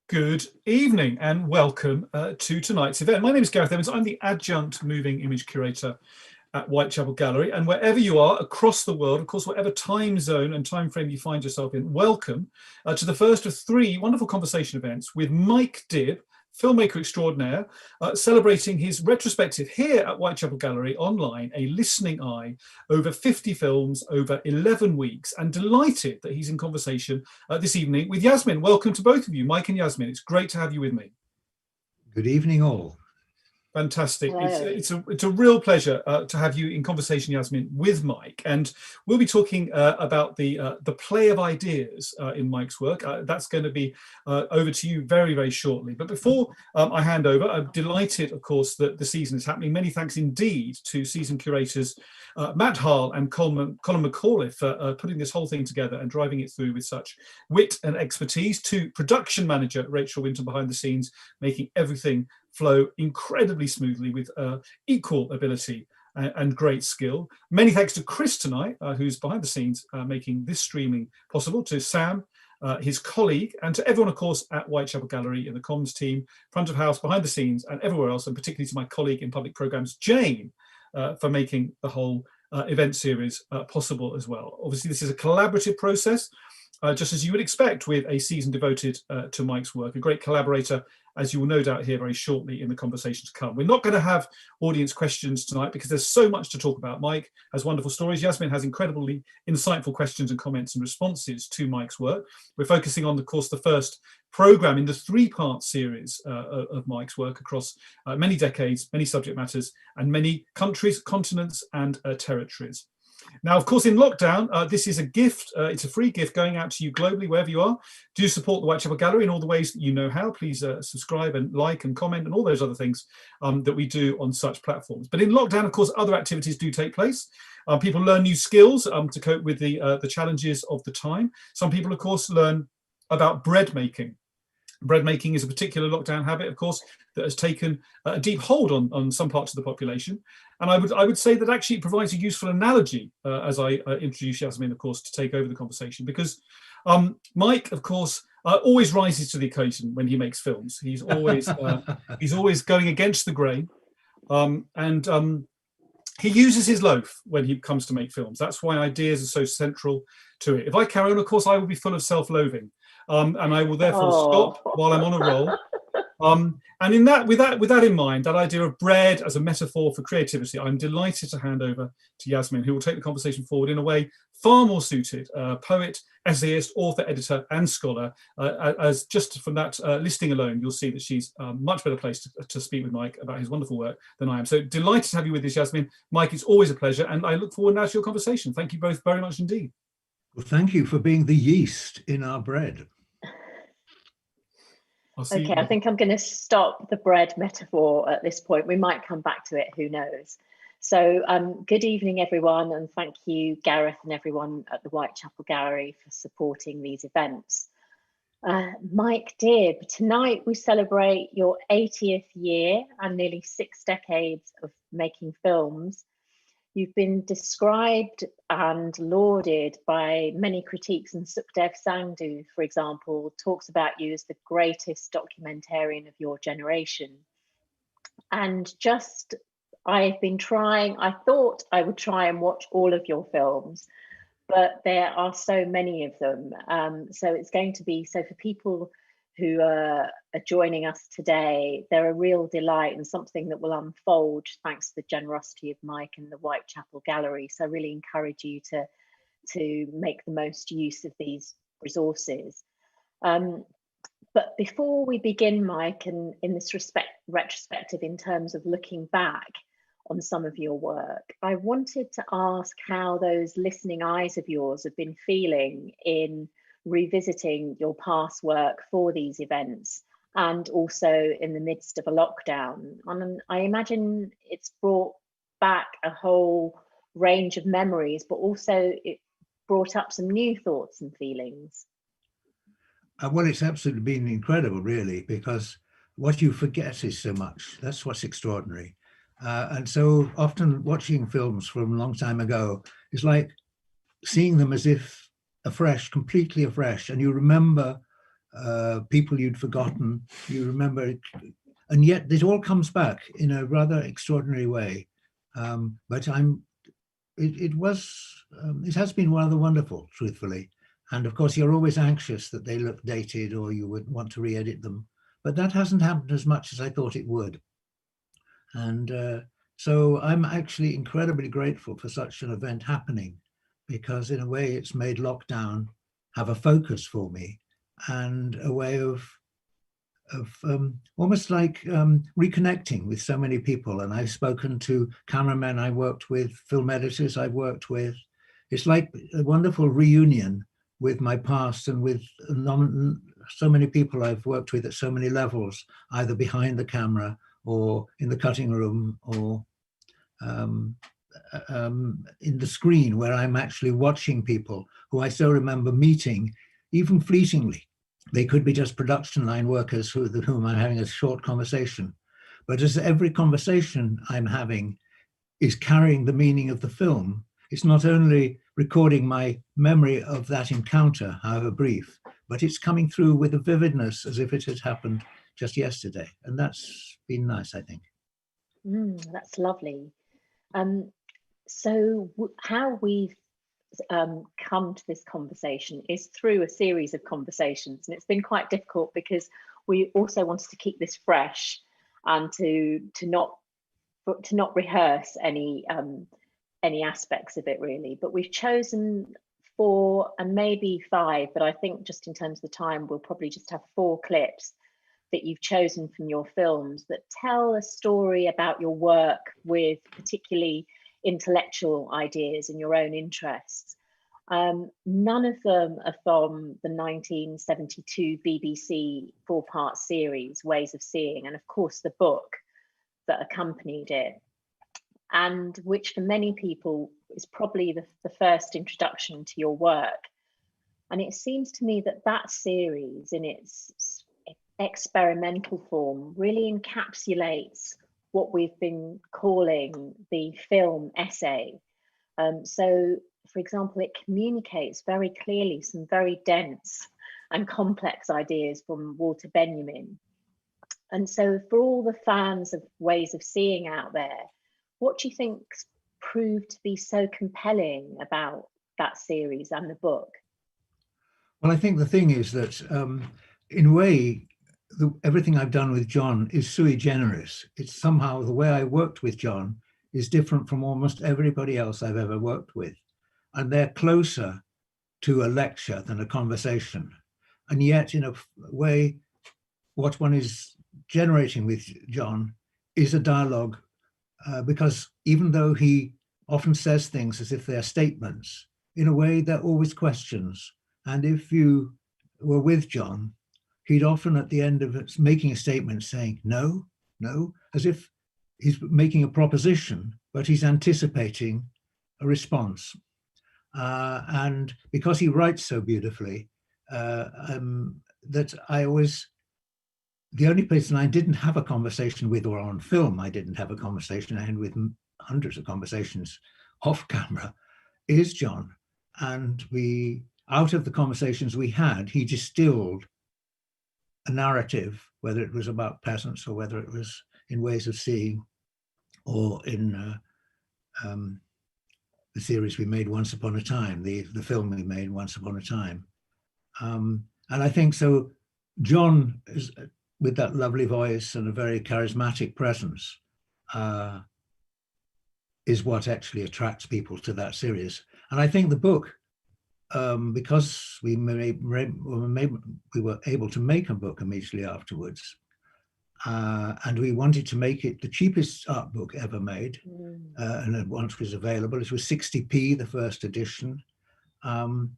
Good evening and welcome to tonight's event. My name is Gareth Evans. I'm the adjunct moving image curator at Whitechapel Gallery, and wherever you are across the world, of course, whatever time zone and time frame you find yourself in, welcome to the first of three wonderful conversation events with Mike Dibb, filmmaker extraordinaire, celebrating his retrospective here at Whitechapel Gallery online, A Listening Eye, over 50 films over 11 weeks, and delighted that he's in conversation this evening with Yasmin. Welcome to both of you, Mike and Yasmin. It's great to have you with me. Good evening, all. Fantastic. It's a real pleasure to have you in conversation, Yasmin, with Mike. And we'll be talking about the play of ideas in Mike's work. That's going to be over to you very, very shortly. But before I hand over, I'm delighted, of course, that the season is happening. Many thanks indeed to season curators Matt Harle and Colin McAuliffe for putting this whole thing together and driving it through with such wit and expertise, to production manager Rachel Winton behind the scenes, making everything flow incredibly smoothly with equal ability and great skill. Many thanks to Chris tonight, who's behind the scenes making this streaming possible, to Sam, his colleague, and to everyone, of course, at Whitechapel Gallery in the comms team, front of house, behind the scenes, and everywhere else, and particularly to my colleague in public programmes, Jane, for making the whole event series possible as well. Obviously, this is a collaborative process, just as you would expect with a season devoted to Mike's work, a great collaborator, as you will no doubt hear very shortly in the conversation to come. We're not going to have audience questions tonight because there's so much to talk about. Mike has wonderful stories. Yasmin has incredibly insightful questions and comments and responses to Mike's work. We're focusing on, of course, the first programme in the three-part series of Mike's work across many decades, many subject matters, and many countries, continents, and territories. Now, of course, in lockdown, this is a gift. It's a free gift going out to you globally, wherever you are. Do support the Whitechapel Gallery in all the ways that you know how. Please subscribe and like and comment and all those other things that we do on such platforms. But in lockdown, of course, other activities do take place. People learn new skills to cope with the challenges of the time. Some people, of course, learn about bread making. Bread making is a particular lockdown habit, of course, that has taken a deep hold on some parts of the population. And I would say that actually it provides a useful analogy as I introduce Yasmin, of course, to take over the conversation, because Mike, of course, always rises to the occasion when he makes films. He's always going against the grain, and he uses his loaf when he comes to make films. That's why ideas are so central to it. If I carry on, of course, I will be full of self-loathing. And I will therefore stop while I'm on a roll. And with that in mind, that idea of bread as a metaphor for creativity, I'm delighted to hand over to Yasmin, who will take the conversation forward in a way far more suited. Poet, essayist, author, editor, and scholar. As just from that listing alone, you'll see that she's much better placed to speak with Mike about his wonderful work than I am. So delighted to have you with us, Yasmin. Mike, it's always a pleasure, and I look forward now to your conversation. Thank you both very much indeed. Well, thank you for being the yeast in our bread. Okay, I think I'm going to stop the bread metaphor at this point. We might come back to it, who knows. So good evening, everyone, and thank you, Gareth, and everyone at the Whitechapel Gallery for supporting these events. Mike Dibb, tonight we celebrate your 80th year and nearly 6 decades of making films. You've been described and lauded by many critiques, and Sukhdev Sandhu, for example, talks about you as the greatest documentarian of your generation. And I thought I would try and watch all of your films, but there are so many of them. So it's going to be, so for people who are joining us today, they're a real delight and something that will unfold thanks to the generosity of Mike and the Whitechapel Gallery. So I really encourage you to make the most use of these resources. But before we begin, Mike, and in this retrospective in terms of looking back on some of your work, I wanted to ask how those listening eyes of yours have been feeling in revisiting your past work for these events, and also in the midst of a lockdown. And I imagine it's brought back a whole range of memories, but also it brought up some new thoughts and feelings. Well, it's absolutely been incredible, really, because what you forget is so much. That's what's extraordinary. And so often watching films from a long time ago is like seeing them as if afresh, completely afresh, and you remember people you'd forgotten, you remember it, and yet it all comes back in a rather extraordinary way. But it has been rather wonderful, truthfully. And of course, you're always anxious that they look dated or you would want to re-edit them. But that hasn't happened as much as I thought it would. And so I'm actually incredibly grateful for such an event happening, because in a way it's made lockdown have a focus for me and a way of almost like reconnecting with so many people. And I've spoken to cameramen I worked with, film editors I've worked with. It's like a wonderful reunion with my past and with so many people I've worked with at so many levels, either behind the camera or in the cutting room or in the screen, where I'm actually watching people who I so remember meeting, even fleetingly. They could be just production line workers with whom I'm having a short conversation. But as every conversation I'm having is carrying the meaning of the film, it's not only recording my memory of that encounter, however brief, but it's coming through with a vividness as if it had happened just yesterday. And that's been nice, I think. That's lovely. So how we've come to this conversation is through a series of conversations, and it's been quite difficult because we also wanted to keep this fresh and to not rehearse any aspects of it really. But we've chosen 4 and maybe 5, but I think just in terms of the time, we'll probably just have 4 clips that you've chosen from your films that tell a story about your work with particularly intellectual ideas and your own interests. None of them are from the 1972 BBC 4-part series, Ways of Seeing, and of course the book that accompanied it, and which for many people is probably the first introduction to your work. And it seems to me that that series in its experimental form really encapsulates what we've been calling the film essay. So, for example, it communicates very clearly some very dense and complex ideas from Walter Benjamin. And so for all the fans of Ways of Seeing out there, what do you think proved to be so compelling about that series and the book? Well, I think the thing is that in a way, everything I've done with John is sui generis. It's somehow the way I worked with John is different from almost everybody else I've ever worked with. And they're closer to a lecture than a conversation. And yet, in a way, what one is generating with John is a dialogue, because even though he often says things as if they're statements, in a way, they're always questions. And if you were with John, he'd often at the end of it making a statement saying, no, no, as if he's making a proposition, but he's anticipating a response. And because he writes so beautifully, that I always, the only person I didn't have a conversation with, or on film I didn't have a conversation, I had with hundreds of conversations off camera, is John. And out of the conversations we had, he distilled a narrative, whether it was about peasants or whether it was in Ways of Seeing or in the series we made Once Upon a Time, the film we made Once Upon a Time. And I think so John is, with that lovely voice and a very charismatic presence, is what actually attracts people to that series. And I think the book, because we were able to make a book immediately afterwards, and we wanted to make it the cheapest art book ever made, and it once was available. It was 60p, the first edition. And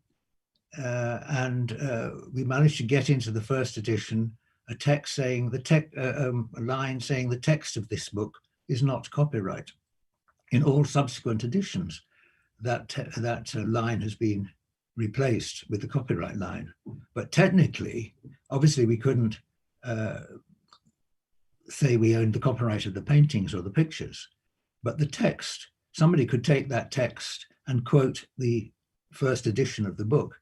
we managed to get into the first edition a text saying, a line saying the text of this book is not copyright. In all subsequent editions, that line has been replaced with the copyright line. But technically, obviously we couldn't say we owned the copyright of the paintings or the pictures, but the text, somebody could take that text and quote the first edition of the book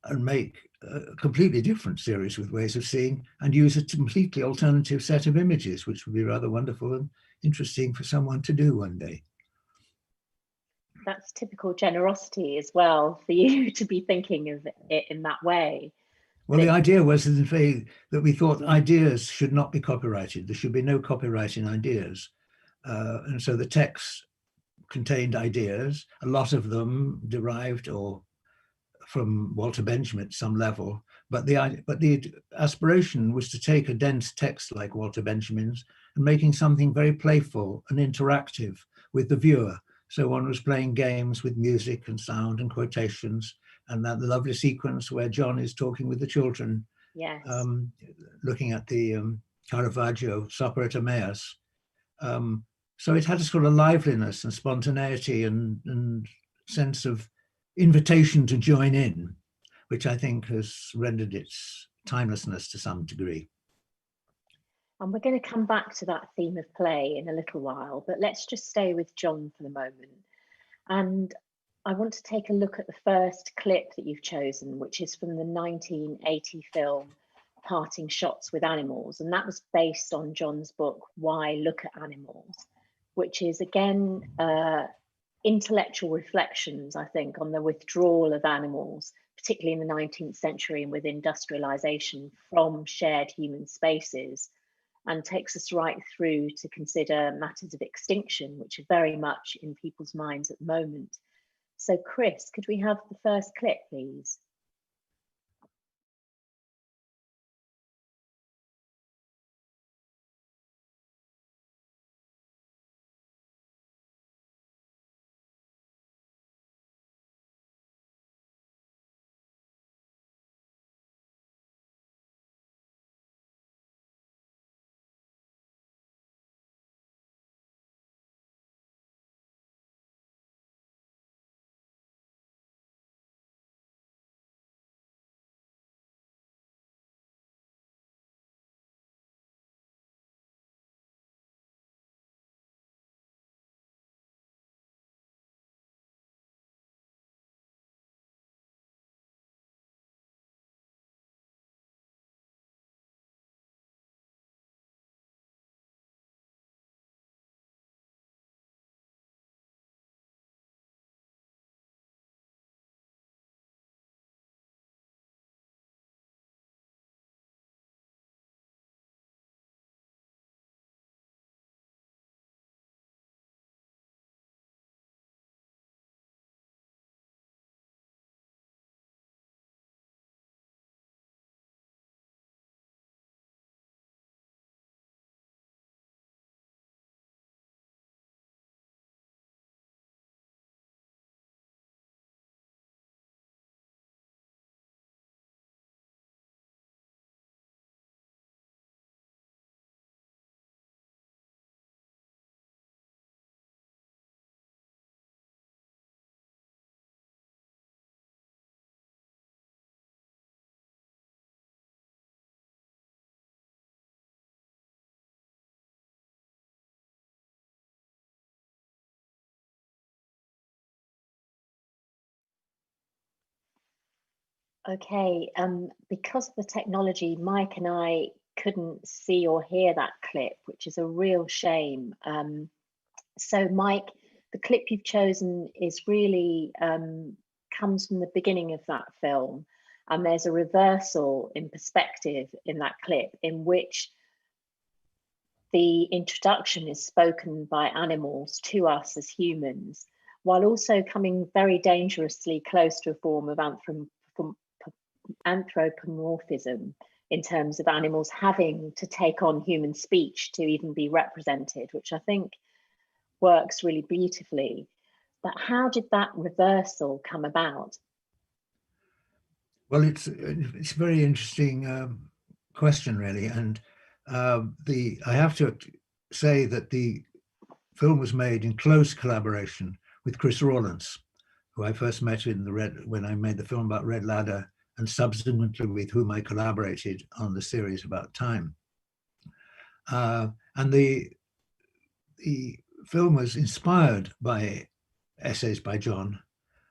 and make a completely different series with ways of seeing and use a completely alternative set of images, which would be rather wonderful and interesting for someone to do one day. That's typical generosity as well, for you to be thinking of it in that way. Well, the idea was that we thought ideas should not be copyrighted. There should be no copyright in ideas. And so the text contained ideas, a lot of them derived or from Walter Benjamin at some level, but the aspiration was to take a dense text like Walter Benjamin's and making something very playful and interactive with the viewer. So one was playing games with music and sound and quotations, and that lovely sequence where John is talking with the children, yes, looking at the Caravaggio Supper at Emmaus. So it had a sort of liveliness and spontaneity and sense of invitation to join in, which I think has rendered its timelessness to some degree. And we're going to come back to that theme of play in a little while, but let's just stay with John for the moment. And I want to take a look at the first clip that you've chosen, which is from the 1980 film Parting Shots with Animals. And that was based on John's book, Why Look at Animals, which is again, intellectual reflections, I think, on the withdrawal of animals, particularly in the 19th century and with industrialization, from shared human spaces, and takes us right through to consider matters of extinction, which are very much in people's minds at the moment. So Chris, could we have the first clip, please? Okay, because of the technology, Mike and I couldn't see or hear that clip, which is a real shame. So Mike, the clip you've chosen is really, comes from the beginning of that film. And there's a reversal in perspective in that clip in which the introduction is spoken by animals to us as humans, while also coming very dangerously close to a form of anthropomorphism in terms of animals having to take on human speech to even be represented, which I think works really beautifully. But how did that reversal come about? Well, it's a very interesting question, really, and I have to say that the film was made in close collaboration with Chris Rawlins, who I first met when I made the film about Red Ladder, and subsequently with whom I collaborated on the series about time. And the film was inspired by essays by John,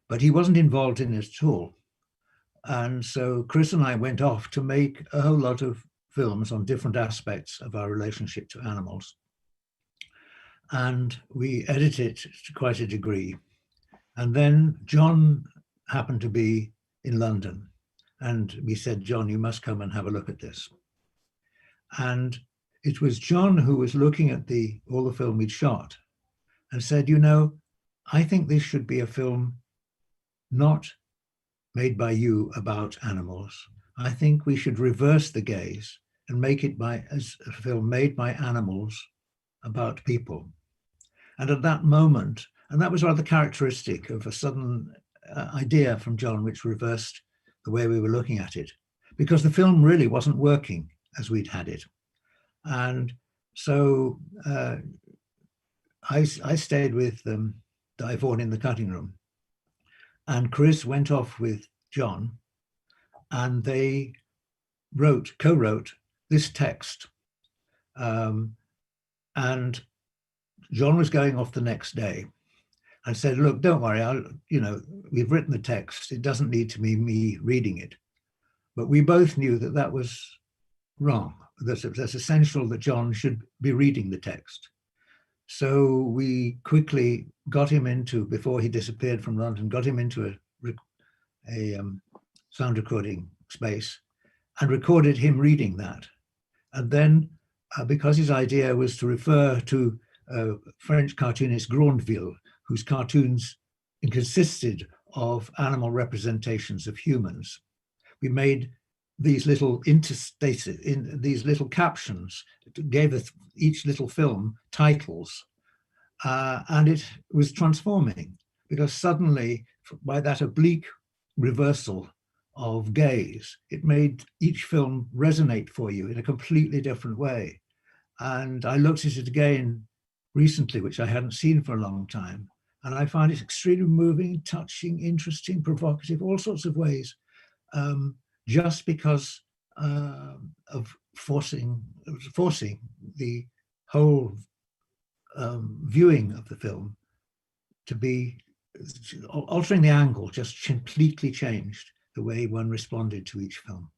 but he wasn't involved in it at all. And so Chris and I went off to make a whole lot of films on different aspects of our relationship to animals. And we edited to quite a degree. And then John happened to be in London. And we said, John, you must come and have a look at this. And it was John who was looking at all the film we'd shot and said, you know, I think this should be a film not made by you about animals. I think we should reverse the gaze and make it as a film made by animals about people. And at that moment, and that was rather characteristic of a sudden idea from John, which reversed the way we were looking at it, because the film really wasn't working as we'd had it. And so I stayed with Di Vaughan in the cutting room, and Chris went off with John, and they co-wrote this text. And John was going off the next day and said, look, don't worry, we've written the text. It doesn't need to be me reading it. But we both knew that that was wrong. That's essential that John should be reading the text. So we quickly got him into, before he disappeared from London, got him into a sound recording space and recorded him reading that. And then, because his idea was to refer to French cartoonist Grandville, whose cartoons consisted of animal representations of humans, we made these little interstaces, these little captions, gave us each little film titles, and it was transforming, because suddenly, by that oblique reversal of gaze, it made each film resonate for you in a completely different way. And I looked at it again recently, which I hadn't seen for a long time, and I found it extremely moving, touching, interesting, provocative, all sorts of ways, just because of forcing the whole viewing of the film to be, altering the angle just completely changed the way one responded to each film.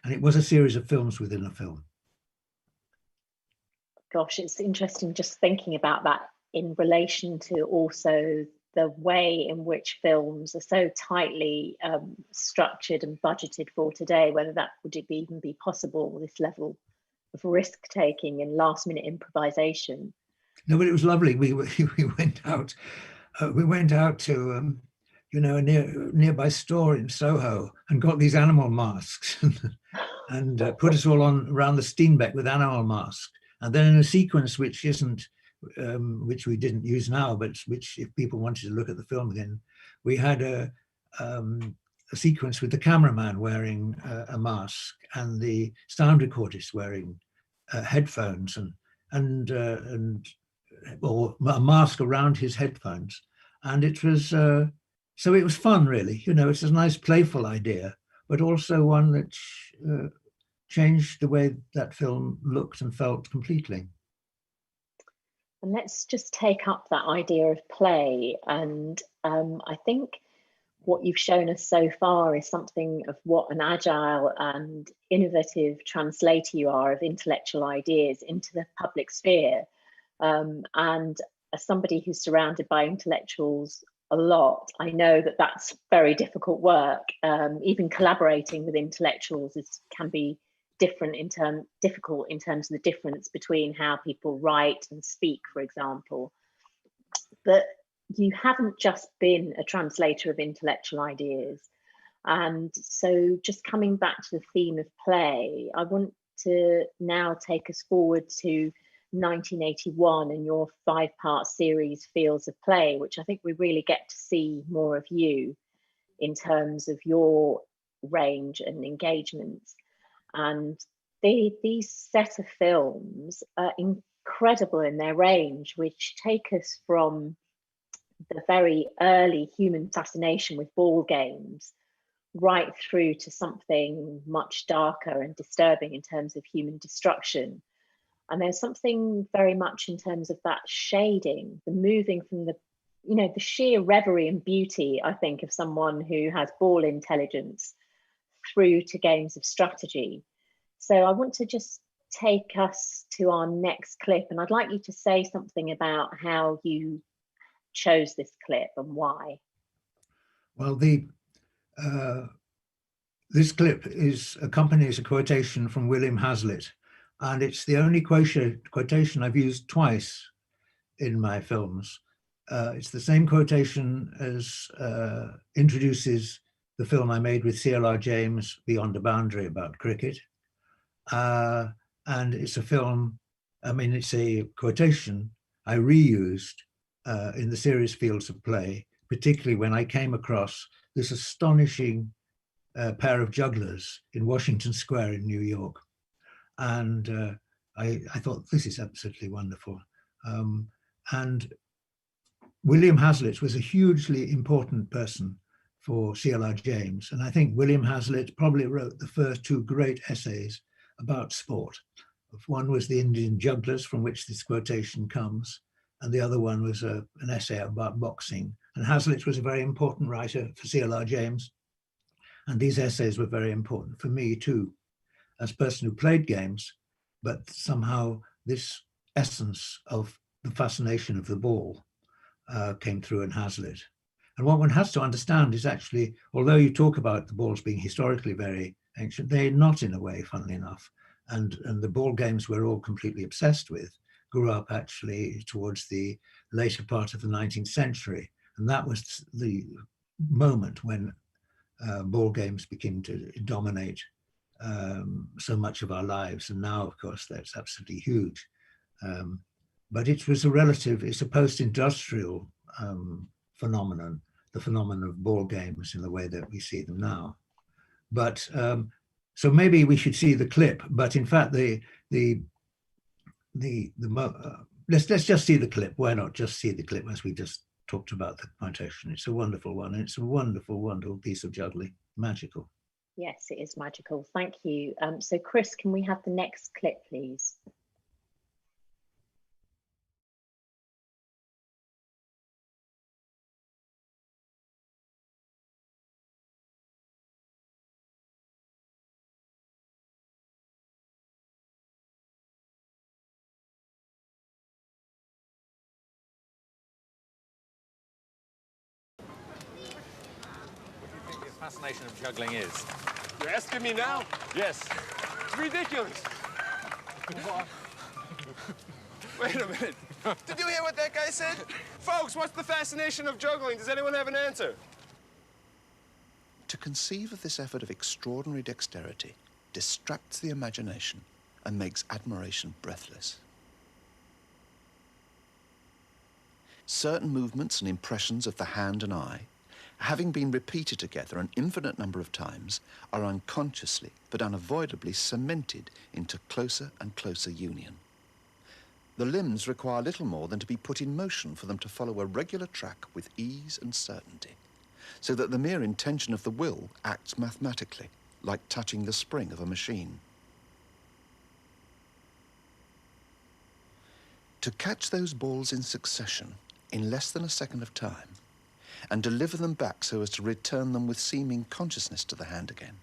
And it was a series of films within a film. Gosh, it's interesting just thinking about that in relation to also the way in which films are so tightly structured and budgeted for today, whether that would even be possible, this level of risk taking and last minute improvisation. No, but it was lovely. We went out. We went out to a nearby store in Soho and got these animal masks and put us all on around the Steenbeck with animal masks. And then in a sequence which isn't, which we didn't use now, but which if people wanted to look at the film again, we had a sequence with the cameraman wearing a mask and the sound recordist wearing headphones or a mask around his headphones. And it was, so it was fun, really. It's a nice playful idea, but also one that changed the way that film looked and felt completely. And let's just take up that idea of play. And I think what you've shown us so far is something of what an agile and innovative translator you are of intellectual ideas into the public sphere. And as somebody who's surrounded by intellectuals a lot, I know that that's very difficult work. Even collaborating with intellectuals can be difficult in terms of the difference between how people write and speak, for example. But you haven't just been a translator of intellectual ideas. And so just coming back to the theme of play, I want to now take us forward to 1981 and your 5-part series Fields of Play, which I think we really get to see more of you in terms of your range and engagements. And these set of films are incredible in their range, which take us from the very early human fascination with ball games right through to something much darker and disturbing in terms of human destruction. And there's something very much in terms of that shading, the moving from the you know, the sheer reverie and beauty, I think, of someone who has ball intelligence through to games of strategy. So I want to just take us to our next clip, and I'd like you to say something about how you chose this clip and why. Well, this clip accompanies a quotation from William Hazlitt, and it's the only quotation I've used twice in my films. It's the same quotation as introduces the film I made with C.L.R. James, Beyond a Boundary, about cricket. And it's a film, I mean, it's a quotation I reused in the series Fields of Play, particularly when I came across this astonishing pair of jugglers in Washington Square in New York. And I thought, this is absolutely wonderful. And William Hazlitt was a hugely important person for C.L.R. James. And I think William Hazlitt probably wrote the first two great essays about sport. One was The Indian Jugglers, from which this quotation comes, and the other one was an essay about boxing. And Hazlitt was a very important writer for C.L.R. James. And these essays were very important for me too, as a person who played games, but somehow this essence of the fascination of the ball came through in Hazlitt. And what one has to understand is actually, although you talk about the balls being historically very ancient, they're not in a way, funnily enough. And the ball games we're all completely obsessed with grew up actually towards the later part of the 19th century. And that was the moment when ball games began to dominate so much of our lives. And now, of course, that's absolutely huge. But it was it's a post-industrial phenomenon, the phenomenon of ball games in the way that we see them now. But so maybe we should see the clip. But in fact, let's just see the clip. Why not just see the clip as we just talked about the quotation? It's a wonderful one. And it's a wonderful, wonderful piece of juggling. Magical. Yes, it is magical. Thank you. So Chris, can we have the next clip, please? Fascination of juggling is? You're asking me now? Yes. It's ridiculous. Wait a minute. Did you hear what that guy said? Folks, what's the fascination of juggling? Does anyone have an answer? To conceive of this effort of extraordinary dexterity distracts the imagination and makes admiration breathless. Certain movements and impressions of the hand and eye, having been repeated together an infinite number of times, are unconsciously but unavoidably cemented into closer and closer union. The limbs require little more than to be put in motion for them to follow a regular track with ease and certainty, so that the mere intention of the will acts mathematically, like touching the spring of a machine. To catch those balls in succession in less than a second of time, and deliver them back so as to return them with seeming consciousness to the hand again.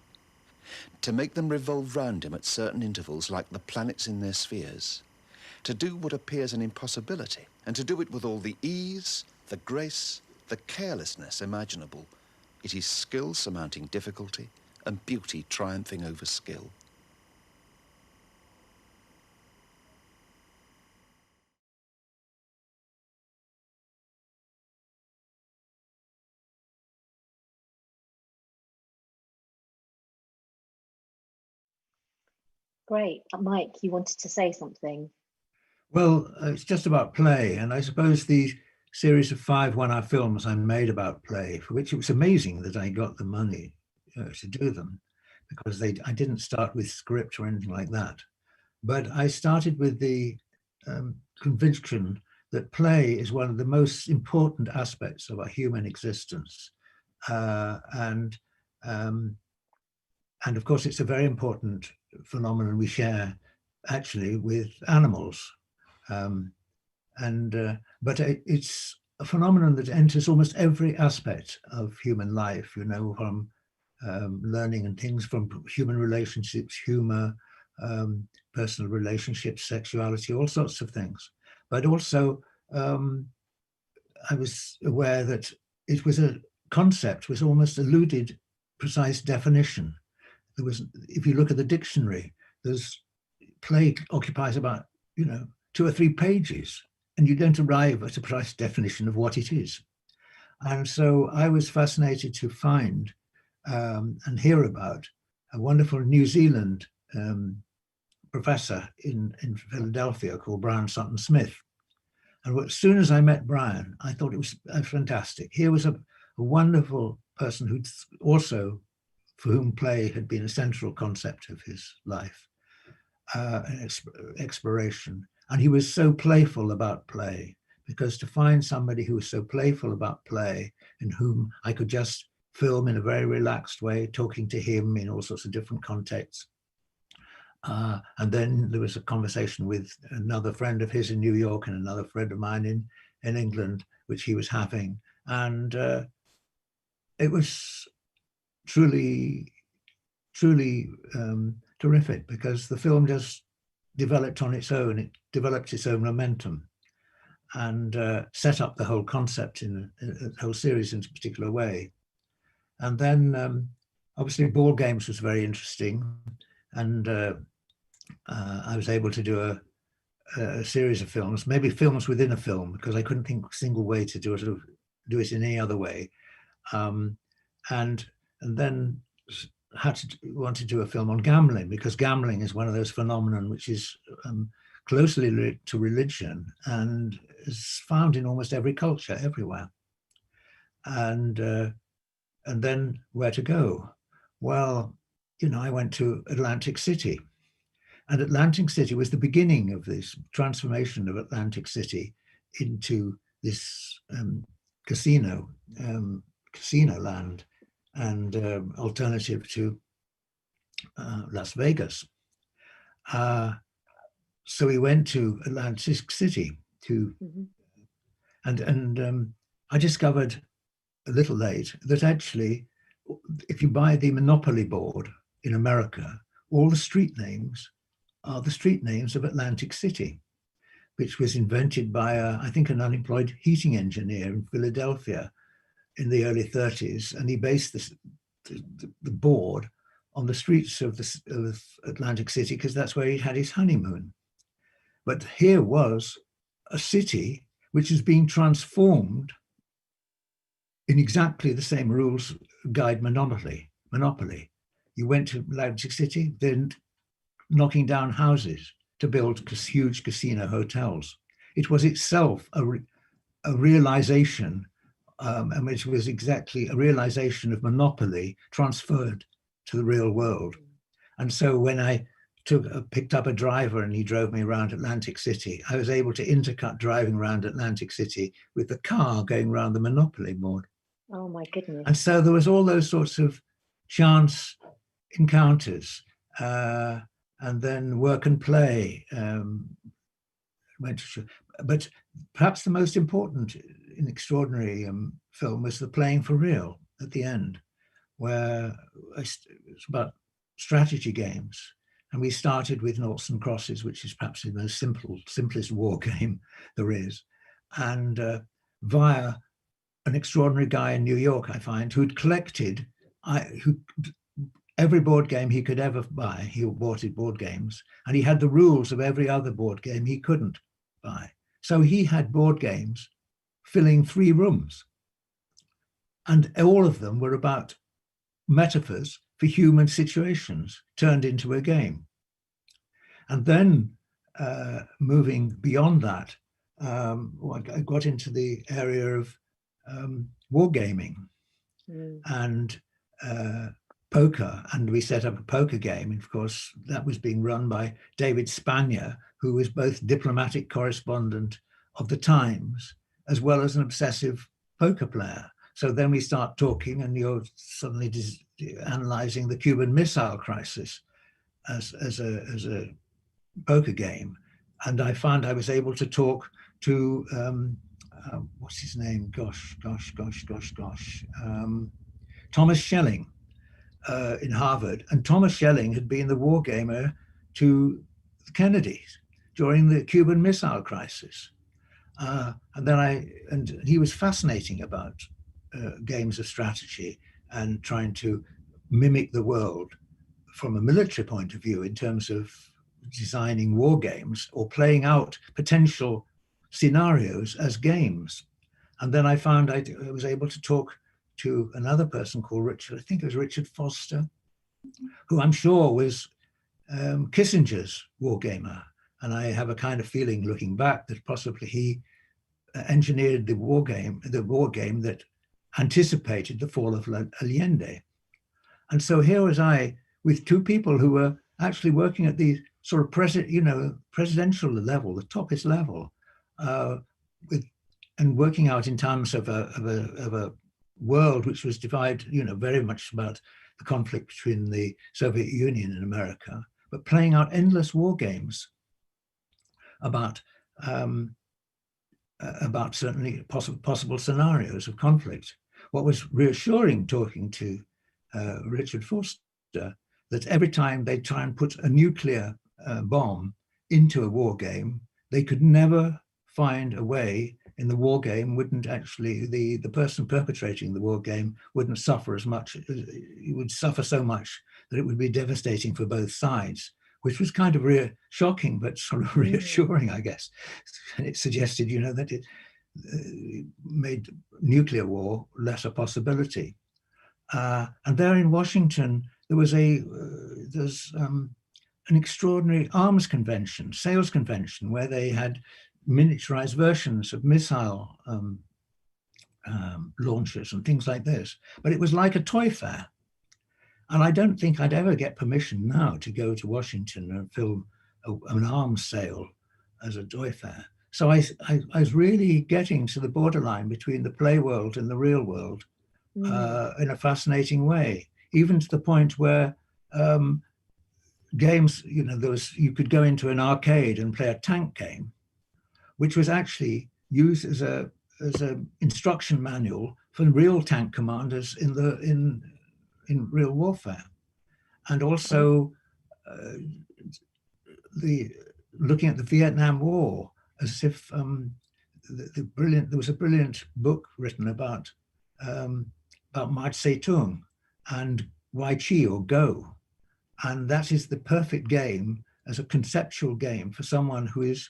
To make them revolve round him at certain intervals like the planets in their spheres. To do what appears an impossibility, and to do it with all the ease, the grace, the carelessness imaginable. It is skill surmounting difficulty and beauty triumphing over skill. Great. Mike, you wanted to say something? Well, it's just about play. And I suppose the series of 5 one-hour films I made about play, for which it was amazing that I got the money to do them, because I didn't start with script or anything like that. But I started with the conviction that play is one of the most important aspects of our human existence. And of course, it's a very important phenomenon we share actually with animals. But it's a phenomenon that enters almost every aspect of human life, you know, from learning and things, from human relationships, humor, personal relationships, sexuality, all sorts of things. But also, I was aware that it was a concept, was almost eluded precise definition. There was, if you look at the dictionary, there's play occupies about, you know, 2 or 3 pages, and you don't arrive at a precise definition of what it is. And so I was fascinated to find and hear about a wonderful New Zealand professor in Philadelphia called Brian Sutton Smith. And as soon as I met Brian, I thought it was fantastic. Here was a wonderful person who also, for whom play had been a central concept of his life, exploration. And he was so playful about play, because to find somebody who was so playful about play, in whom I could just film in a very relaxed way, talking to him in all sorts of different contexts. And then there was a conversation with another friend of his in New York and another friend of mine in England, which he was having. And it was truly, truly terrific, because the film just developed on its own. It developed its own momentum and set up the whole concept in a whole series in a particular way. And then obviously ball games was very interesting. And I was able to do a series of films, maybe films within a film, because I couldn't think of a single way to do it in any other way. And then want to do a film on gambling, because gambling is one of those phenomena which is closely related to religion and is found in almost every culture, everywhere. And then where to go? Well, you know, I went to Atlantic City. And Atlantic City was the beginning of this transformation of Atlantic City into this casino land and alternative to Las Vegas. So we went to Atlantic City and I discovered a little late that actually, if you buy the Monopoly board in America, all the street names are the street names of Atlantic City, which was invented by, I think, an unemployed heating engineer in Philadelphia in the early 30s. And he based the board on the streets of Atlantic City, because that's where he had his honeymoon. But here was a city which is being transformed in exactly the same rules guide monopoly. You went to Atlantic City, then knocking down houses to build huge casino hotels. It was itself a realization, and which was exactly a realization of monopoly transferred to the real world. And so when I picked up a driver and he drove me around Atlantic City, I was able to intercut driving around Atlantic City with the car going around the Monopoly board. Oh my goodness. And so there was all those sorts of chance encounters, and then work and play. But perhaps the most important and extraordinary film was the playing for real at the end, where it's about strategy games. And we started with noughts and crosses, which is perhaps the most simplest war game there is. And via an extraordinary guy in New York, I find, who'd collected every board game he could ever buy. He bought board games, and he had the rules of every other board game he couldn't buy. So he had board games filling 3 rooms. And all of them were about metaphors for human situations turned into a game. And then moving beyond that, I got into the area of wargaming and poker, and we set up a poker game. And of course, that was being run by David Spanier, who was both diplomatic correspondent of the Times as well as an obsessive poker player. So then we start talking, and you're suddenly analyzing the Cuban Missile Crisis as a poker game. And I found I was able to talk to what's his name? Thomas Schelling in Harvard. And Thomas Schelling had been the war gamer to the Kennedys during the Cuban Missile Crisis. And he was fascinating about games of strategy and trying to mimic the world from a military point of view in terms of designing war games or playing out potential scenarios as games. And then I found I was able to talk to another person called Richard, I think it was Richard Foster, who I'm sure was Kissinger's war gamer. And I have a kind of feeling looking back that possibly he engineered the war game that anticipated the fall of Allende. And so here was I with two people who were actually working at the sort of presidential level, the toppest level, and working out in terms of a world which was divided, very much about the conflict between the Soviet Union and America, but playing out endless war games about certainly possible scenarios of conflict. What was reassuring talking to Richard Foster, that every time they try and put a nuclear bomb into a war game, they could never find a way in the war game wouldn't actually, the person perpetrating the war game wouldn't suffer as much, he would suffer so much that it would be devastating for both sides, which was kind of shocking, but sort of reassuring, I guess. And it suggested, that it made nuclear war less a possibility. And there in Washington, there was an extraordinary arms convention, sales convention, where they had miniaturized versions of missile launchers and things like this. But it was like a toy fair. And I don't think I'd ever get permission now to go to Washington and film an arms sale as a toy fair. So I was really getting to the borderline between the play world and the real world in a fascinating way, even to the point where games, you could go into an arcade and play a tank game, which was actually used as a instruction manual for real tank commanders in real warfare. And also looking at the Vietnam War as if there was a brilliant book written about Mao Zedong and Wai Chi, or Go. And that is the perfect game as a conceptual game for someone who is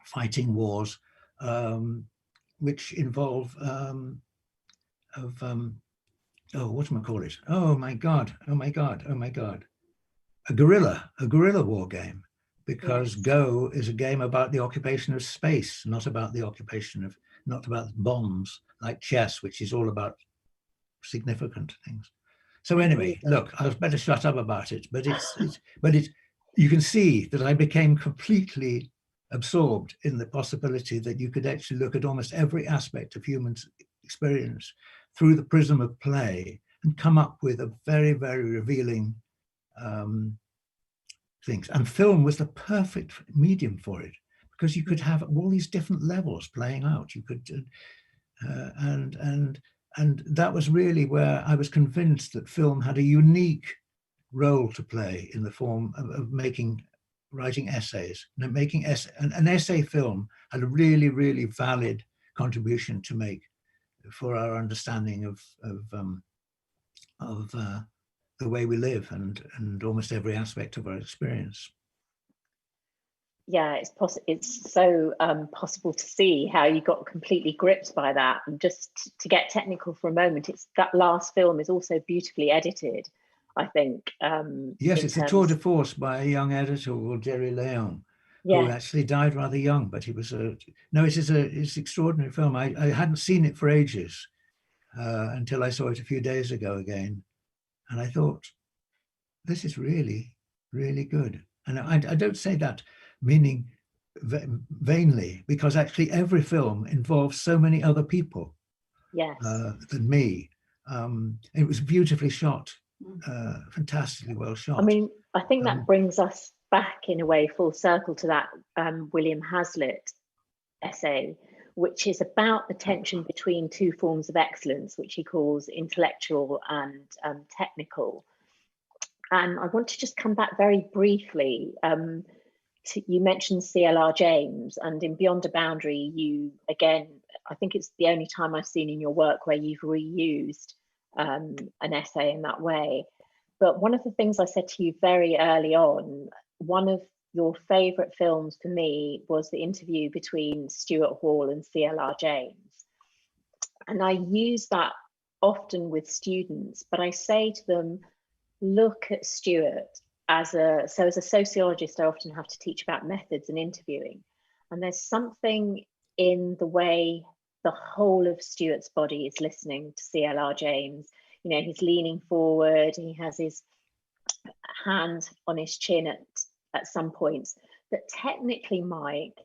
fighting wars which involve whatchamacallit? Oh my God. A guerrilla war game, because yes. Go is a game about the occupation of space, not about bombs, like chess, which is all about significant things. So anyway, look, I was better shut up about it, but you can see that I became completely absorbed in the possibility that you could actually look at almost every aspect of human experience through the prism of play and come up with a very, very revealing things. And film was the perfect medium for it, because you could have all these different levels playing out. You could, and that was really where I was convinced that film had a unique role to play in the form of writing essays. An essay film had a really, really valid contribution to make for our understanding of the way we live and almost every aspect of our experience. Yeah, it's so possible to see how you got completely gripped by that. And just to get technical for a moment, that last film is also beautifully edited, I think. Yes, it's a tour de force by a young editor called Jerry Leon, who actually died rather young, but he was it's an extraordinary film. I hadn't seen it for ages until I saw it a few days ago again. And I thought, this is really, really good. And I don't say that meaning vainly, because actually every film involves so many other people than me. It was beautifully shot, fantastically well shot. I mean, I think that brings us back in a way full circle to that William Hazlitt essay, which is about the tension between two forms of excellence, which he calls intellectual and technical. And I want to just come back very briefly. You mentioned C.L.R. James, and in Beyond a Boundary, you, again, I think it's the only time I've seen in your work where you've reused an essay in that way. But one of the things I said to you very early on, one of your favourite films for me was the interview between Stuart Hall and C.L.R. James. And I use that often with students, but I say to them, look at Stuart as a sociologist, I often have to teach about methods and interviewing. And there's something in the way the whole of Stuart's body is listening to C.L.R. James. You know, he's leaning forward, he has his hand on his chin at some points. But technically, Mike,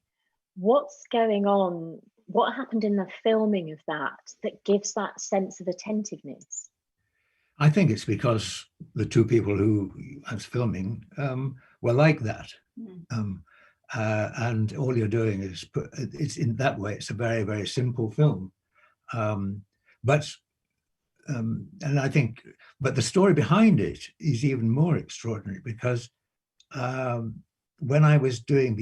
what's going on? What happened in the filming of that gives that sense of attentiveness? I think it's because the two people who I was filming were like that. And all you're doing is it's in that way, it's a very, very simple film. And I think, but the story behind it is even more extraordinary, because when I was doing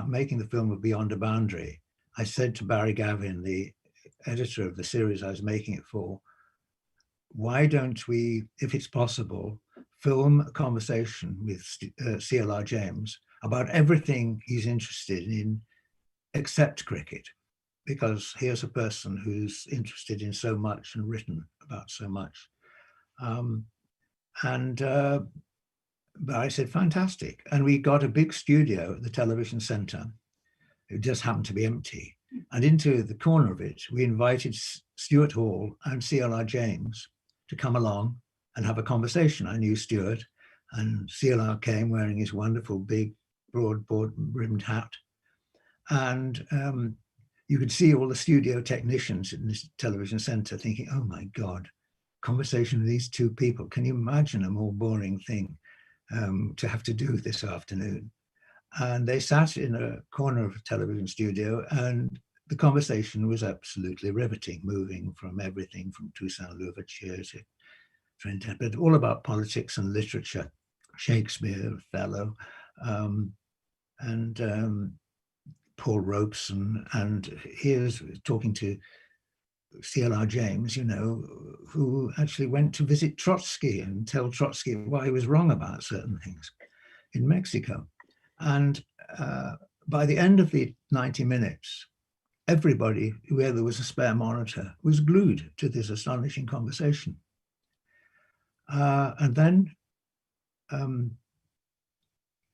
making the film of Beyond a Boundary, I said to Barry Gavin, the editor of the series I was making it for, why don't we, if it's possible, film a conversation with C.L.R. James about everything he's interested in except cricket? Because here's a person who's interested in so much and written about so much. But I said, fantastic. And we got a big studio at the television centre. It just happened to be empty. And into the corner of it, we invited Stuart Hall and C.L.R. James to come along and have a conversation. I knew Stuart, and C.L.R. came wearing his wonderful big broad-brimmed hat. And you could see all the studio technicians in this television centre thinking, oh my God, conversation with these two people. Can you imagine a more boring thing to have to do this afternoon? And they sat in a corner of a television studio, and the conversation was absolutely riveting, moving from everything from Toussaint Louverture to Trent, but all about politics and literature, Shakespeare, Othello, and Paul Robeson. And here's talking to C.L.R. James, you know, who actually went to visit Trotsky and tell Trotsky why he was wrong about certain things in Mexico. And by the end of the 90 minutes, everybody, where there was a spare monitor, was glued to this astonishing conversation. And then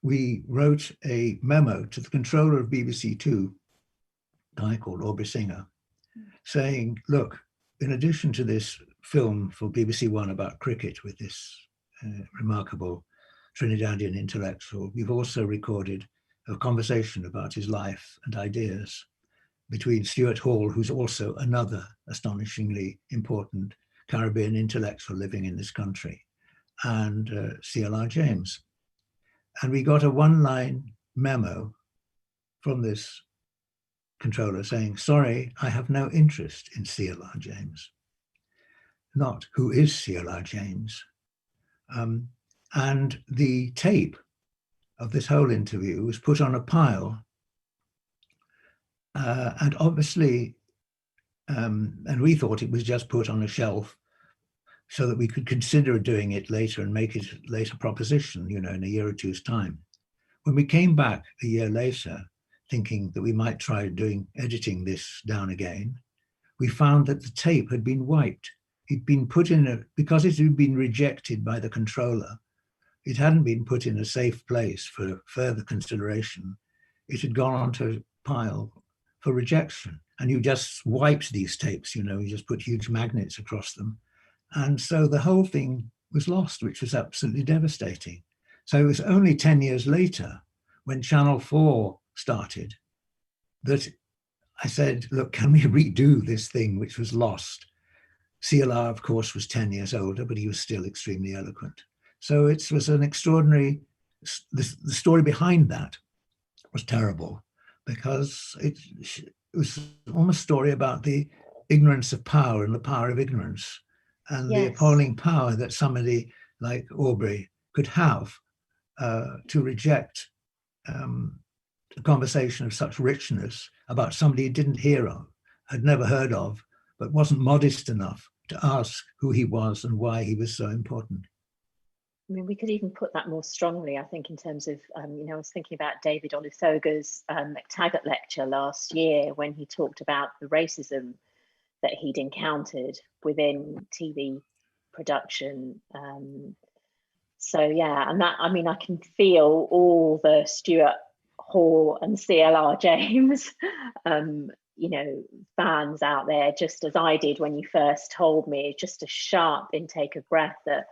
we wrote a memo to the controller of BBC Two, a guy called Aubrey Singer, saying, look, in addition to this film for BBC One about cricket with this remarkable Trinidadian intellectual, we've also recorded a conversation about his life and ideas between Stuart Hall, who's also another astonishingly important Caribbean intellectual living in this country, and C.L.R. James. And we got a one-line memo from this controller saying, sorry, I have no interest in C.L.R. James. Not who is C.L.R. James. And the tape of this whole interview was put on a pile. And obviously, and we thought it was just put on a shelf so that we could consider doing it later and make it a later proposition, you know, in a year or two's time. When we came back a year later, thinking that we might try editing this down again, we found that the tape had been wiped. It'd been put in because it had been rejected by the controller, it hadn't been put in a safe place for further consideration. It had gone onto a pile for rejection. And you just wiped these tapes, you know, you just put huge magnets across them. And so the whole thing was lost, which was absolutely devastating. So it was only 10 years later, when Channel 4 started, that I said, look, can we redo this thing which was lost? C.L.R., of course, was 10 years older, but he was still extremely eloquent. So it was an extraordinary, the story behind that was terrible, because it was almost a story about the ignorance of power and the power of ignorance, and the appalling power that somebody like Aubrey could have to reject a conversation of such richness about somebody he didn't hear of, had never heard of, but wasn't modest enough to ask who he was and why he was so important. I mean, we could even put that more strongly, I think, in terms of, I was thinking about David Olusoga's McTaggart lecture last year when he talked about the racism that he'd encountered within TV production. So, yeah, and that, I mean, I can feel all the Stuart Hall and CLR James, fans out there, just as I did when you first told me, just a sharp intake of breath that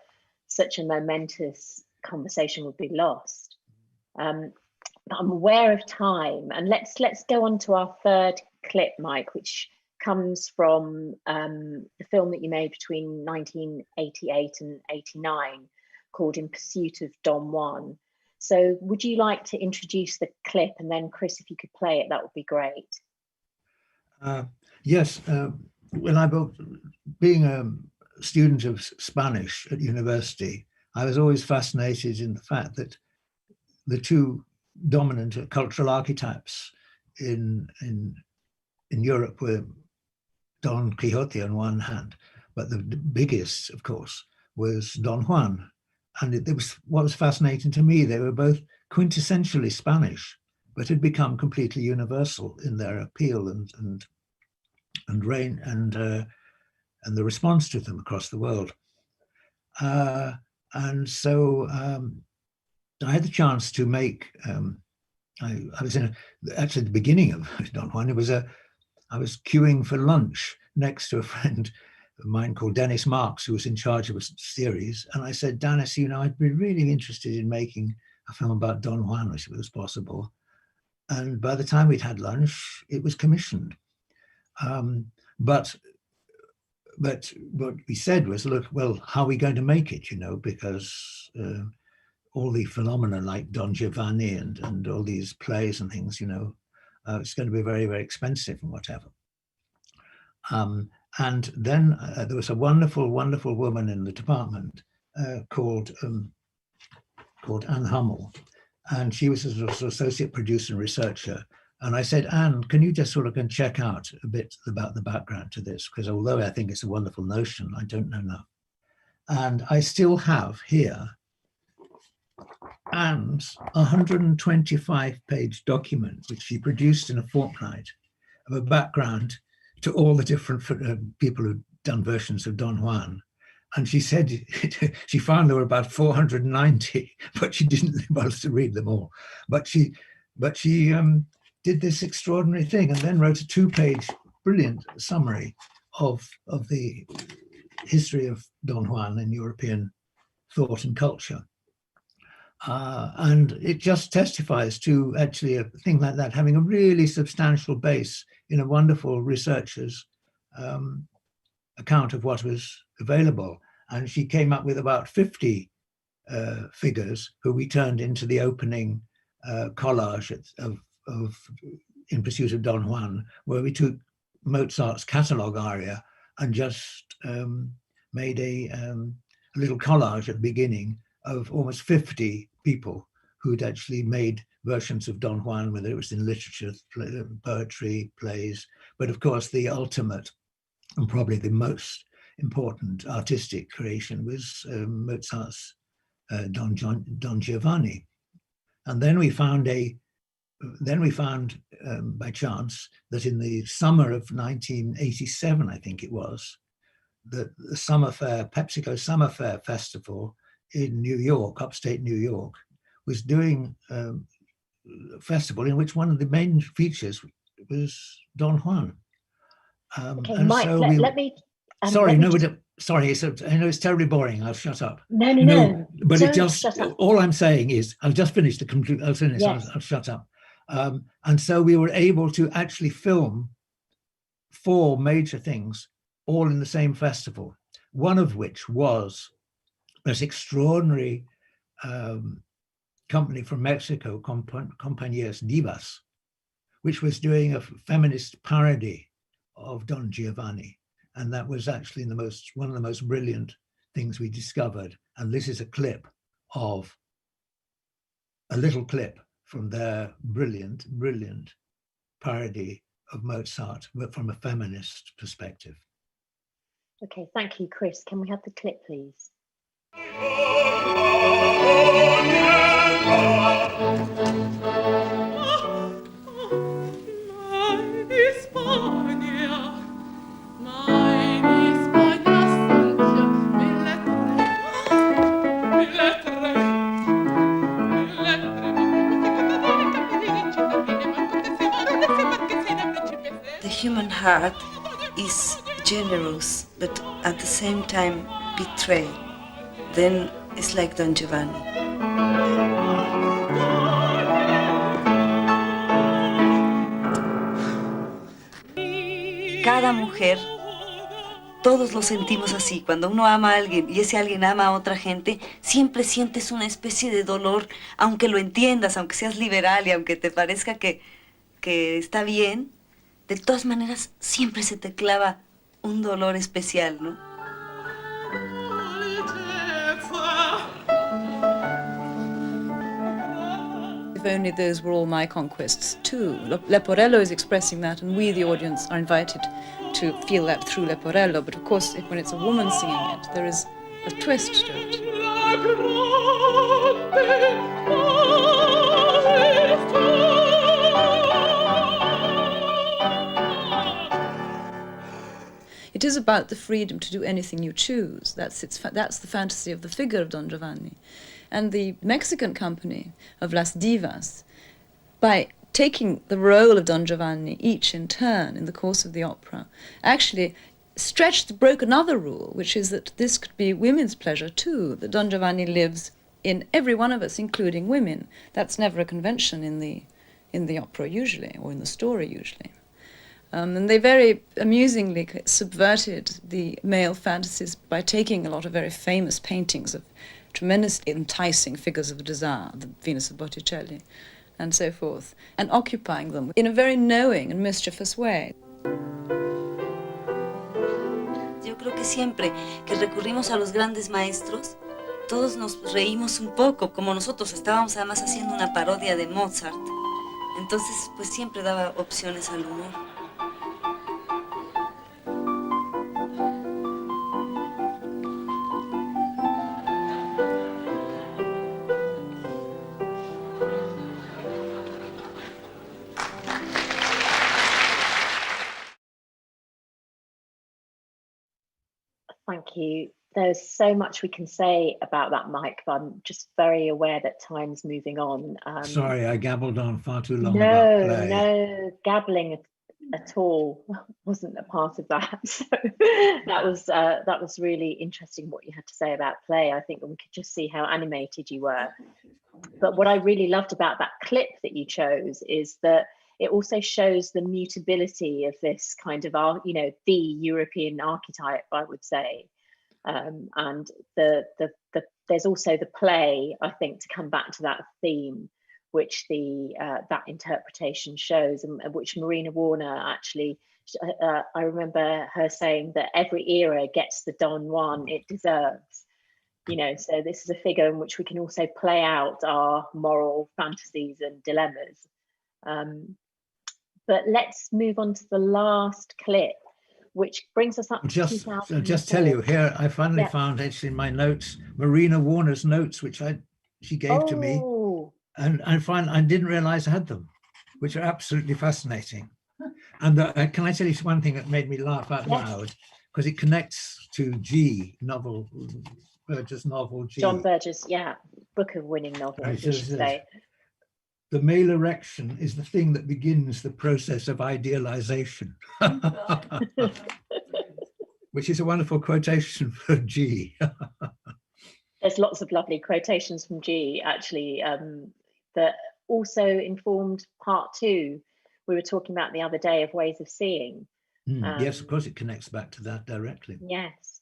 such a momentous conversation would be lost. But I'm aware of time, and let's go on to our third clip, Mike, which comes from the film that you made between 1988 and 89 called In Pursuit of Don Juan. So would you like to introduce the clip, and then Chris, if you could play it, that would be great. Yes, well, being a student of Spanish at university, I was always fascinated in the fact that the two dominant cultural archetypes in Europe were Don Quixote on one hand, but the biggest, of course, was Don Juan. And it was what was fascinating to me. They were both quintessentially Spanish, but had become completely universal in their appeal and reign and the response to them across the world. And so I had the chance to make. I was actually at the beginning of Don Juan. I was queuing for lunch next to a friend of mine called Dennis Marks, who was in charge of a series. And I said, Dennis, I'd be really interested in making a film about Don Juan, if it was possible. And by the time we'd had lunch, it was commissioned. But what we said was, look, well, how are we going to make it, because all the phenomena like Don Giovanni and all these plays and things, it's going to be very, very expensive and whatever. And then there was a wonderful, wonderful woman in the department called Anne Hummel. And she was an associate producer and researcher. And I said, Anne, can you just sort of go and check out a bit about the background to this? Because although I think it's a wonderful notion, I don't know enough. And I still have here Anne's 125-page document, which she produced in a fortnight, of a background to all the different people who've done versions of Don Juan. And she said she found there were about 490, but she didn't able to read them all. But she did this extraordinary thing and then wrote a 2-page brilliant summary of the history of Don Juan in European thought and culture. And it just testifies to actually a thing like that having a really substantial base in a wonderful researcher's account of what was available. And she came up with about 50 figures who we turned into the opening collage of In Pursuit of Don Juan, where we took Mozart's catalogue aria and just made a little collage at the beginning of almost 50 people who'd actually made versions of Don Juan, whether it was in literature, poetry, plays, but of course the ultimate and probably the most important artistic creation was Mozart's Don Giovanni. And then we found by chance that in the summer of 1987, I think it was, that the Summer Fair, PepsiCo Summer Fair Festival in New York, upstate New York, was doing a festival in which one of the main features was Don Juan. Okay, Mike, so let me. Sorry, let me no, just... sorry. I know it's terribly boring. I'll shut up. No. But Don't it just. shut up. All I'm saying is, I'll just finish the complete. I'll finish. Yes. I'll shut up. And so we were able to actually film 4 major things, all in the same festival. One of which was this extraordinary company from Mexico, Compañías Divas, which was doing a feminist parody of Don Giovanni. And that was actually one of the most brilliant things we discovered. And this is a little clip from their brilliant, brilliant parody of Mozart, but from a feminist perspective. Okay, thank you, Chris. Can we have the clip, please? The human heart is generous, but at the same time betrayed. Then it's like Don Giovanni. Cada mujer, todos lo sentimos así. Cuando uno ama a alguien y ese alguien ama a otra gente, siempre sientes una especie de dolor, aunque lo entiendas, aunque seas liberal y aunque te parezca que está bien, de todas maneras siempre se te clava un dolor especial, ¿no? If only those were all my conquests too. Leporello is expressing that, and we, the audience, are invited to feel that through Leporello. But of course, when it's a woman singing it, there is a twist to it. It is about the freedom to do anything you choose. That's the fantasy of the figure of Don Giovanni. And the Mexican company of Las Divas, by taking the role of Don Giovanni each in turn in the course of the opera, actually broke another rule, which is that this could be women's pleasure too, that Don Giovanni lives in every one of us, including women. That's never a convention in the opera usually, or in the story usually. And they very amusingly subverted the male fantasies by taking a lot of very famous paintings of tremendously enticing figures of desire, the Venus of Botticelli, and so forth, and occupying them in a very knowing and mischievous way. Yo creo que siempre que recurrimos a los grandes maestros, todos nos reímos un poco, como nosotros estábamos además haciendo una parodia de Mozart. Entonces, pues siempre daba opciones al humor. Thank you. There's so much we can say about that, Mike, but I'm just very aware that time's moving on. Sorry, I gabbled on far too long about play. No, gabbling at all wasn't a part of that. So that was really interesting what you had to say about play. I think we could just see how animated you were. But what I really loved about that clip that you chose is that it also shows the mutability of this kind of, the European archetype, I would say. And there's also the play, I think, to come back to that theme, which that interpretation shows, and which Marina Warner actually, I remember her saying that every era gets the Don Juan it deserves. So this is a figure in which we can also play out our moral fantasies and dilemmas. But let's move on to the last clip, which brings us up to 2004. Just tell you here, I finally found actually in my notes, Marina Warner's notes, which she gave to me, and I didn't realize I had them, which are absolutely fascinating. And can I tell you one thing that made me laugh out loud? Because it connects to Berger's novel G. John Berger's, book of winning novel, I should say. The male erection is the thing that begins the process of idealization, which is a wonderful quotation from G. There's lots of lovely quotations from G, actually, that also informed part 2 we were talking about the other day of ways of seeing. Yes, of course, it connects back to that directly. Yes.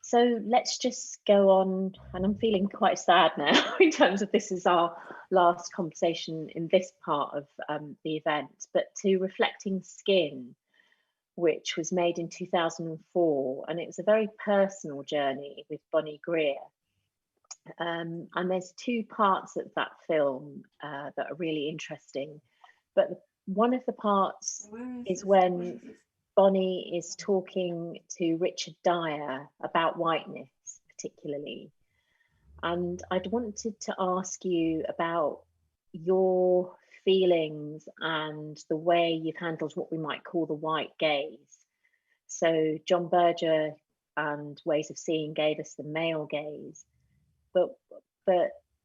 So let's just go on, and I'm feeling quite sad now in terms of this is our last conversation in this part of the event, but to Reflecting Skin, which was made in 2004, and it was a very personal journey with Bonnie Greer. And there's two parts of that film that are really interesting, but one of the parts is when Bonnie is talking to Richard Dyer about whiteness, particularly. And I'd wanted to ask you about your feelings and the way you've handled what we might call the white gaze. So John Berger and Ways of Seeing gave us the male gaze, but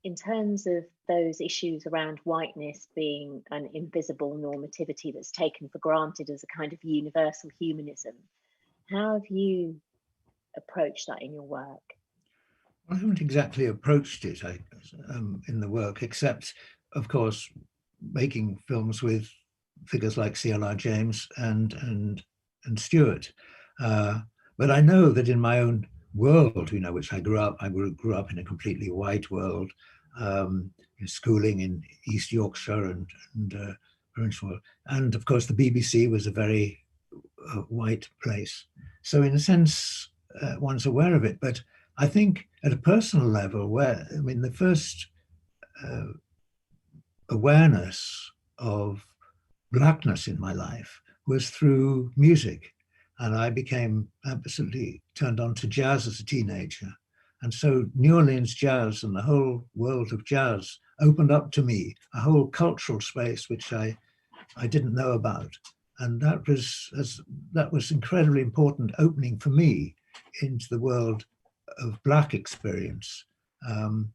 in terms of those issues around whiteness being an invisible normativity that's taken for granted as a kind of universal humanism, how have you approached that in your work? I haven't exactly approached it in the work, except, of course, making films with figures like C.L.R. James and Stewart. But I know that in my own world, you know, which I grew up in a completely white world, schooling in East Yorkshire and of course the BBC was a very white place. So in a sense, one's aware of it. But I think at a personal level, the first awareness of blackness in my life was through music. And I became absolutely turned on to jazz as a teenager. And so New Orleans jazz and the whole world of jazz opened up to me a whole cultural space which I didn't know about. And that was incredibly important opening for me into the world of Black experience. And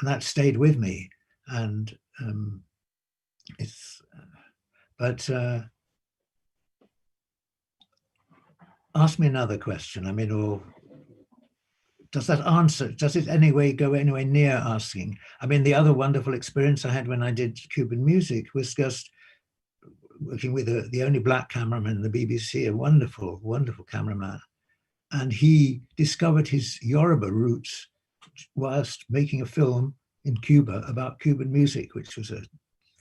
that stayed with me. And ask me another question. I mean, or does that answer, does it go anywhere near asking? I mean, the other wonderful experience I had when I did Cuban music was just working with the only Black cameraman in the BBC, a wonderful, wonderful cameraman. And he discovered his Yoruba roots whilst making a film in Cuba about Cuban music, which was a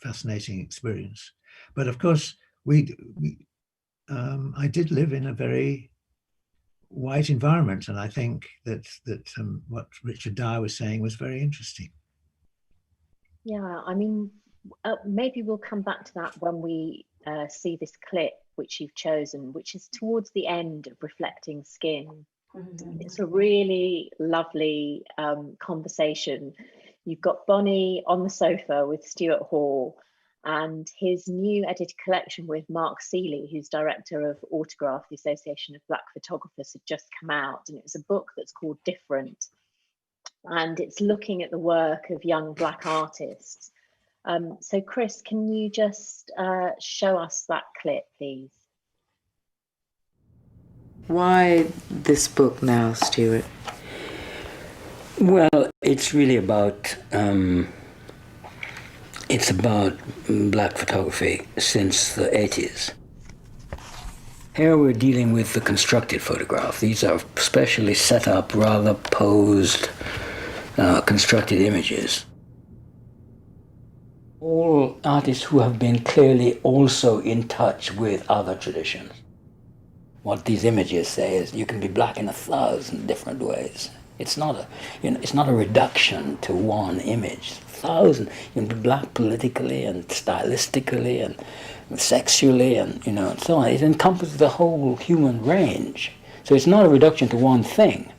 fascinating experience. But of course, I did live in a very white environment, and I think that what Richard Dyer was saying was very interesting. Yeah, I mean, maybe we'll come back to that when we see this clip which you've chosen, which is towards the end of Reflecting Skin. It's a really lovely conversation. You've got Bonnie on the sofa with Stuart Hall and his new edited collection with Mark Seeley, who's director of Autograph, the Association of Black Photographers, had just come out. And it was a book that's called Different. And it's looking at the work of young Black artists. So Chris, can you just show us that clip, please? Why this book now, Stuart? Well, it's really about Black photography since the 80s. Here we're dealing with the constructed photograph. These are specially set up, rather posed, constructed images. All artists who have been clearly also in touch with other traditions. What these images say is you can be Black in 1,000 different ways. It's not a reduction to one image. 1,000. You can be Black politically and stylistically and sexually and and so on. It encompasses the whole human range. So it's not a reduction to one thing,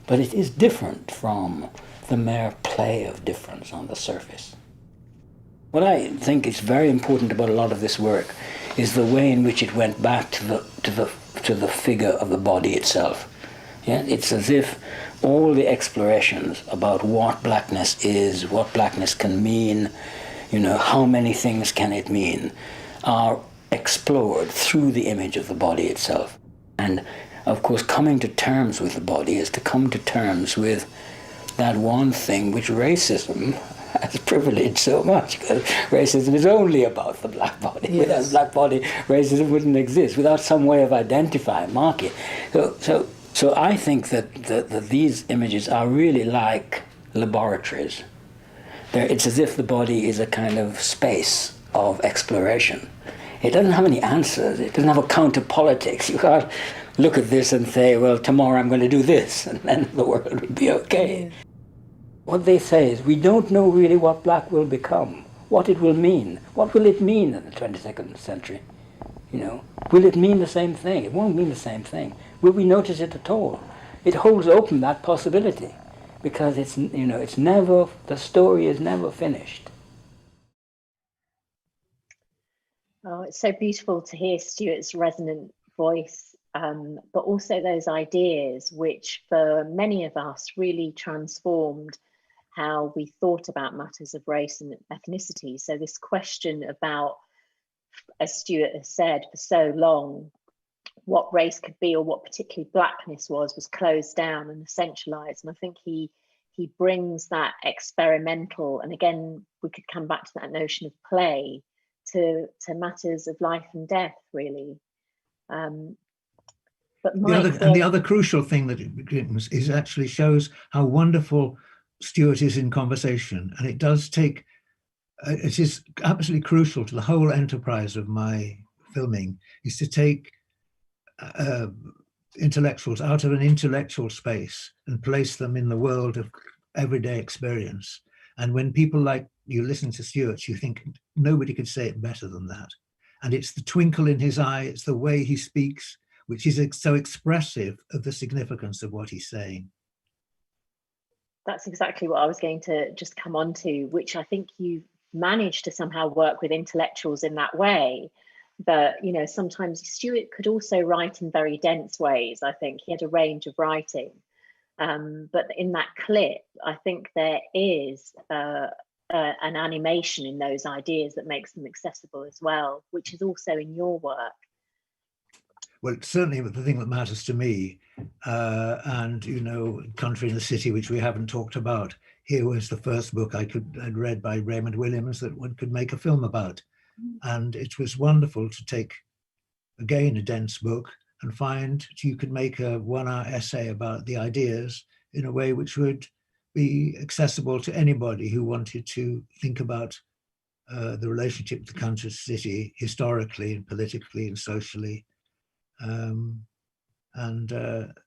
but it is different from the mere play of difference on the surface. What I think is very important about a lot of this work is the way in which it went back to the figure of the body itself. Yeah, it's as if all the explorations about what Blackness is, what Blackness can mean, how many things can it mean, are explored through the image of the body itself. And of course, coming to terms with the body is to come to terms with that one thing which racism has privileged so much, because racism is only about the black body. Yes. Without the black body, racism wouldn't exist, without some way of identifying, marking. So I think that these images are really like laboratories. It's as if the body is a kind of space of exploration. It doesn't have any answers. It doesn't have a counter politics. You can't look at this and say, well, tomorrow I'm going to do this, and then the world will be okay. Yeah. What they say is, we don't know really what black will become, what it will mean. What will it mean in the 22nd century? You know, will it mean the same thing? It won't mean the same thing. Will we notice it at all? It holds open that possibility, because it's, you know, it's never, the story is never finished. Oh, it's so beautiful to hear Stuart's resonant voice, but also those ideas which for many of us really transformed how we thought about matters of race and ethnicity. So this question about, as Stuart has said for so long, what race could be or what particularly blackness was closed down and essentialized. And I think he brings that experimental, and again, we could come back to that notion of play, to matters of life and death, really. But Mike, the other crucial thing that it brings is actually shows how wonderful Stuart is in conversation, and it does take. It is absolutely crucial to the whole enterprise of my filming, is to take intellectuals out of an intellectual space and place them in the world of everyday experience. And when people like you listen to Stuart, you think nobody could say it better than that. And it's the twinkle in his eye, it's the way he speaks, which is so expressive of the significance of what he's saying. That's exactly what I was going to just come on to, which I think you managed to somehow work with intellectuals in that way. But, you know, sometimes Stuart could also write in very dense ways. I think he had a range of writing. But in that clip, I think there is an animation in those ideas that makes them accessible as well, which is also in your work. Well, certainly the thing that matters to me, and, you know, Country in the City, which we haven't talked about, here was the first book I'd read by Raymond Williams that one could make a film about. And it was wonderful to take, again, a dense book and find you could make a 1-hour essay about the ideas in a way which would be accessible to anybody who wanted to think about the relationship to the country city historically and politically and socially.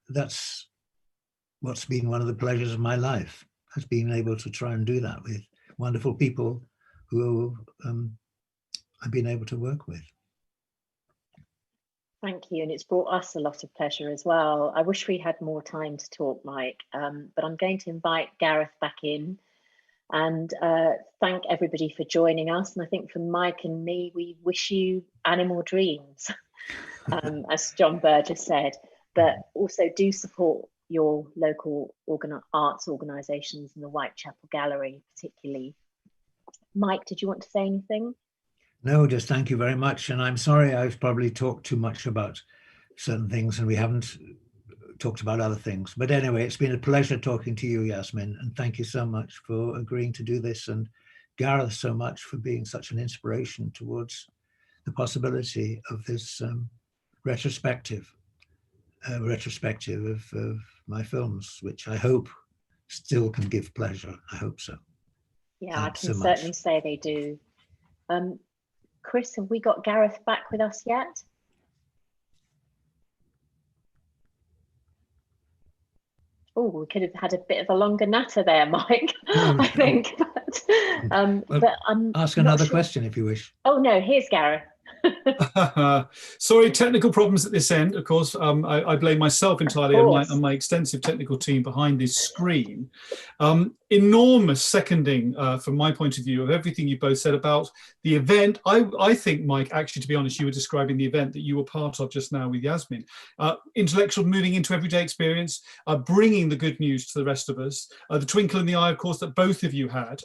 That's what's been one of the pleasures of my life, has been able to try and do that with wonderful people who I've been able to work with. Thank you, and it's brought us a lot of pleasure as well. I wish we had more time to talk, Mike, but I'm going to invite Gareth back in and thank everybody for joining us. And I think for Mike and me, we wish you animal dreams, as John Berger said, but also do support your local arts organisations and the Whitechapel Gallery particularly. Mike, did you want to say anything? No, just thank you very much. And I'm sorry I've probably talked too much about certain things and we haven't talked about other things. But anyway, it's been a pleasure talking to you, Yasmin. And thank you so much for agreeing to do this. And Gareth, so much for being such an inspiration towards the possibility of this retrospective of my films, which I hope still can give pleasure. I hope so. Yeah, thanks I can certainly say they do. Chris, have we got Gareth back with us yet? Oh, we could have had a bit of a longer natter there, Mike, I think. But ask another question if you wish. Oh no, here's Gareth. Sorry, technical problems at this end. Of course, I blame myself entirely on my extensive technical team behind this screen. Enormous seconding from my point of view of everything you both said about the event. I think, Mike, actually, to be honest, you were describing the event that you were part of just now with Yasmin. Intellectual moving into everyday experience, bringing the good news to the rest of us. The twinkle in the eye, of course, that both of you had.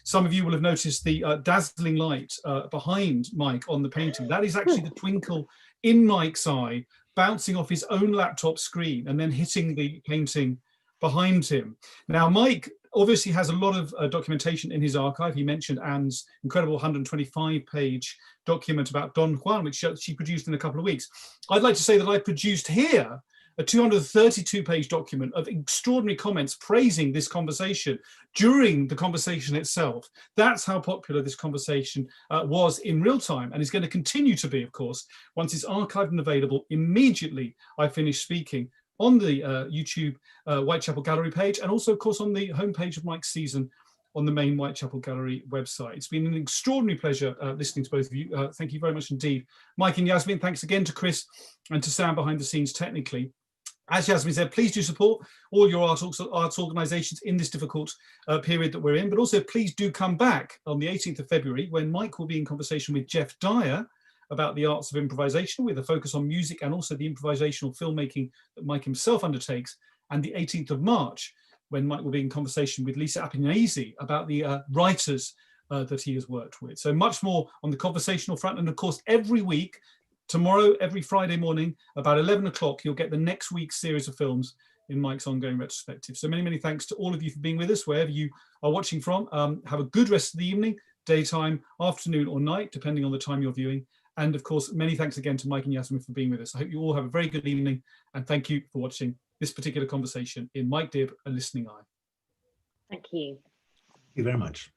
Some of you will have noticed the dazzling light behind Mike on the painting. That is actually the twinkle in Mike's eye, bouncing off his own laptop screen and then hitting the painting behind him. Now, Mike obviously has a lot of documentation in his archive. He mentioned Anne's incredible 125-page document about Don Juan, which she produced in a couple of weeks. I'd like to say that I produced here a 232-page document of extraordinary comments praising this conversation during the conversation itself. That's how popular this conversation was in real time, and is going to continue to be, of course, once it's archived and available immediately I finish speaking on the YouTube Whitechapel Gallery page, and also, of course, on the homepage of Mike's season on the main Whitechapel Gallery website. It's been an extraordinary pleasure listening to both of you. Thank you very much indeed. Mike and Yasmin, thanks again to Chris and to Sam behind the scenes technically. As Yasmin said, please do support all your arts organisations in this difficult period that we're in, but also please do come back on the 18th of February when Mike will be in conversation with Jeff Dyer about the arts of improvisation, with a focus on music and also the improvisational filmmaking that Mike himself undertakes, and the 18th of March when Mike will be in conversation with Lisa Appignesi about the writers that he has worked with. So much more on the conversational front, and of course every week, tomorrow, every Friday morning, about 11 o'clock, you'll get the next week's series of films in Mike's ongoing retrospective. So many, many thanks to all of you for being with us, wherever you are watching from. Have a good rest of the evening, daytime, afternoon or night, depending on the time you're viewing. And of course, many thanks again to Mike and Yasmin for being with us. I hope you all have a very good evening, and thank you for watching this particular conversation in Mike Dibb, A Listening Eye. Thank you. Thank you very much.